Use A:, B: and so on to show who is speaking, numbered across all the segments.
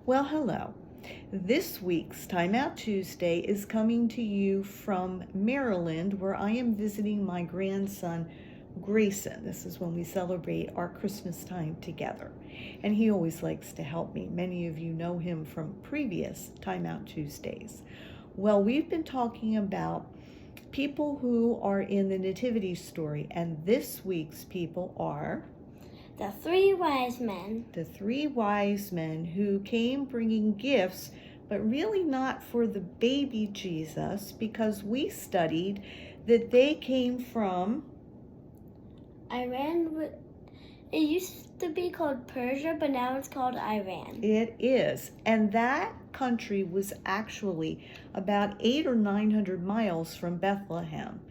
A: Well, hello. This week's Time Out Tuesday is coming to you from Maryland, where I am visiting my grandson, Grayson. This is when we celebrate our Christmas time together. And he always likes to help me. Many of you know him from previous Time Out Tuesdays. Well, we've been talking about people who are in the Nativity story, and this week's people are
B: the three wise men.
A: The three wise men who came bringing gifts, but really not for the baby Jesus, because we studied that they came from
B: Iran. It used to be called Persia, but now it's called Iran.
A: It is. And that country was actually about 800 or 900 miles from Bethlehem.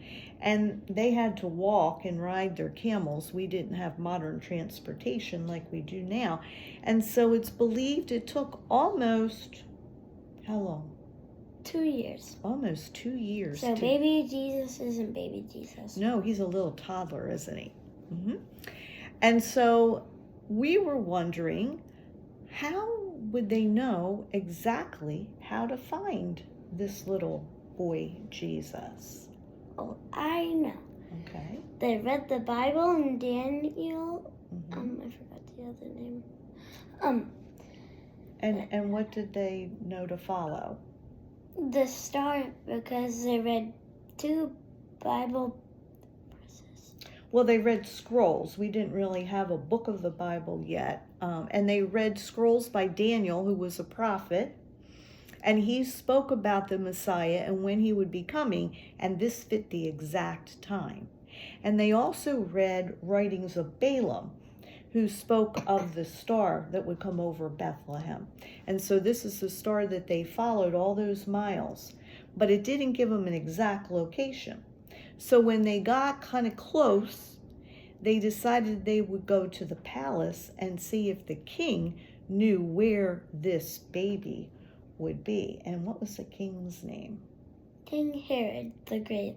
A: And they had to walk and ride their camels. We didn't have modern transportation like we do now. And so it's believed it took almost, how long?
B: 2 years.
A: Almost 2 years.
B: So baby Jesus isn't baby Jesus.
A: No, he's a little toddler, isn't he? Mm-hmm. And so we were wondering, how would they know exactly how to find this little boy Jesus?
B: Oh, I know.
A: Okay.
B: They read the Bible and Daniel.
A: Mm-hmm.
B: I forgot the other name.
A: And what did they know to follow?
B: The star, because they read 2 Bible verses.
A: Well, they read scrolls. We didn't really have a book of the Bible yet. And they read scrolls by Daniel, who was a prophet. And he spoke about the Messiah and when he would be coming, and this fit the exact time. And they also read writings of Balaam, who spoke of the star that would come over Bethlehem. And so this is the star that they followed all those miles, but it didn't give them an exact location. So when they got kind of close, they decided they would go to the palace and see if the king knew where this baby would be. And what was the king's name?
B: King Herod the Great.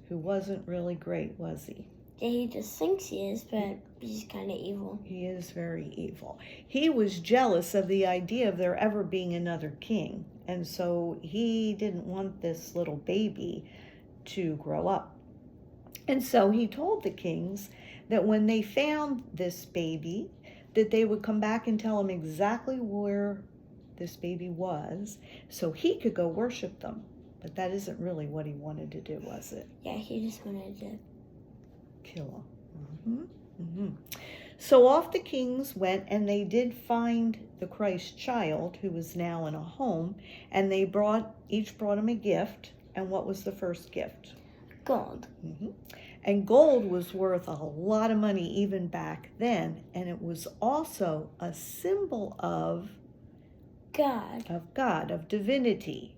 A: Who wasn't really great, was he?
B: Yeah, he just thinks he is, but he's kind of evil.
A: He is very evil. He was jealous of the idea of there ever being another king. And so he didn't want this little baby to grow up. And so he told the kings that when they found this baby, that they would come back and tell him exactly where this baby was, so he could go worship them. But that isn't really what he wanted to do, was it?
B: Yeah, he just wanted to
A: kill him. So off the kings went, and they did find the Christ child, who was now in a home, and they each brought him a gift. And what was the first gift?
B: Gold.
A: And gold was worth a lot of money even back then, and it was also a symbol of God, of divinity.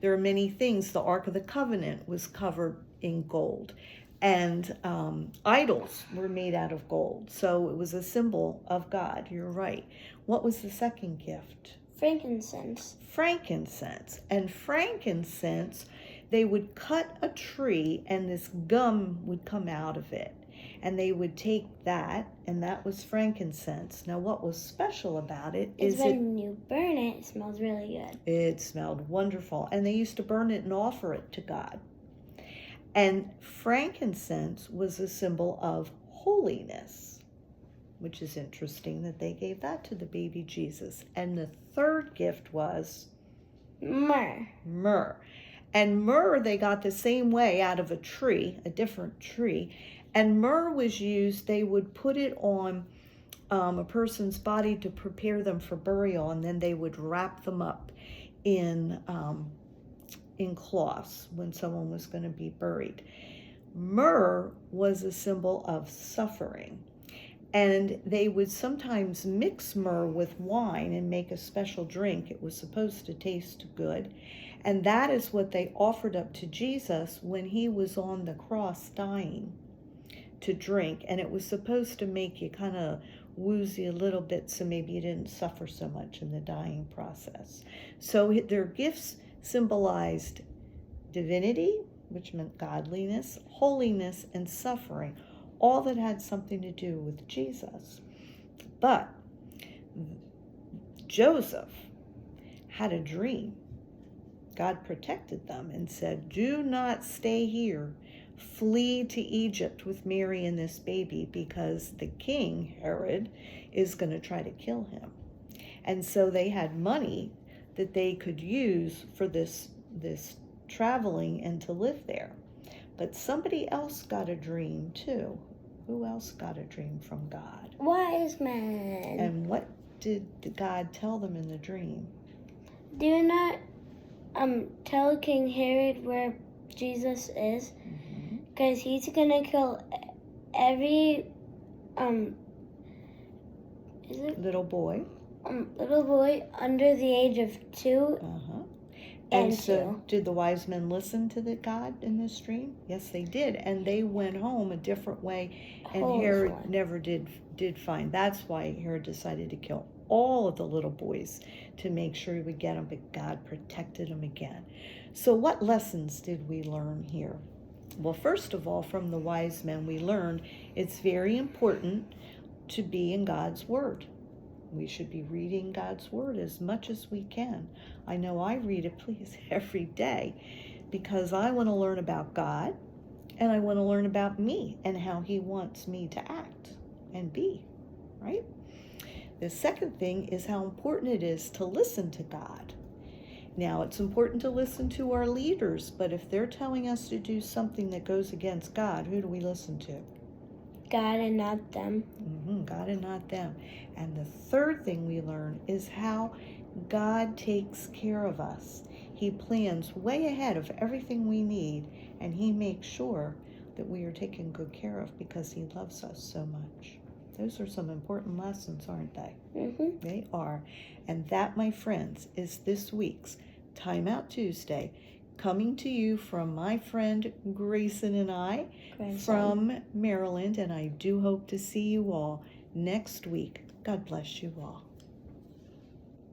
A: There are many things. The Ark of the Covenant was covered in gold, and idols were made out of gold. So it was a symbol of God. You're right. What was the second gift?
B: Frankincense.
A: Frankincense. And frankincense, they would cut a tree, and this gum would come out of it. And they would take that, and that was frankincense. Now, what was special about it is
B: when you burn it, it smells really good.
A: It smelled wonderful. And they used to burn it and offer it to God. And frankincense was a symbol of holiness, which is interesting that they gave that to the baby Jesus. And the third gift was
B: myrrh.
A: Myrrh. And myrrh they got the same way out of a tree, a different tree. And myrrh was used, they would put it on a person's body to prepare them for burial, and then they would wrap them up in cloths when someone was going to be buried. Myrrh was a symbol of suffering. And they would sometimes mix myrrh with wine and make a special drink. It was supposed to taste good. And that is what they offered up to Jesus when he was on the cross dying, to drink. And it was supposed to make you kind of woozy a little bit, so maybe you didn't suffer so much in the dying process. So their gifts symbolized divinity, which meant godliness, holiness, and suffering, all that had something to do with Jesus. But Joseph had a dream. God protected them and said, do not stay here. Flee to Egypt with Mary and this baby, because the king, Herod, is going to try to kill him. And so they had money that they could use for this traveling and to live there. But somebody else got a dream too. Who else got a dream from God?
B: Wise men.
A: And what did God tell them in the dream?
B: Do not tell King Herod where Jesus is, because he's gonna kill every
A: little boy
B: under the age of 2.
A: And so did the wise men listen to the God in this dream? Yes, they did. And they went home a different way. And Herod never did find. That's why Herod decided to kill all of the little boys to make sure he would get them, but God protected them again. So what lessons did we learn here? Well, first of all, from the wise men, we learned it's very important to be in God's Word. We should be reading God's Word as much as we can. I know I read it, please, every day, because I want to learn about God, and I want to learn about me and how He wants me to act and be, right? The second thing is how important it is to listen to God. Now, it's important to listen to our leaders, but if they're telling us to do something that goes against God, who do we listen to?
B: God and not them.
A: God and not them. And the third thing we learn is how God takes care of us. He plans way ahead of everything we need, and He makes sure that we are taken good care of because He loves us so much. Those are some important lessons, aren't they? They are. And that, my friends, is this week's Time Out Tuesday, coming to you from my friend Grayson and I from Maryland. And I do hope to see you all next week. God bless you all.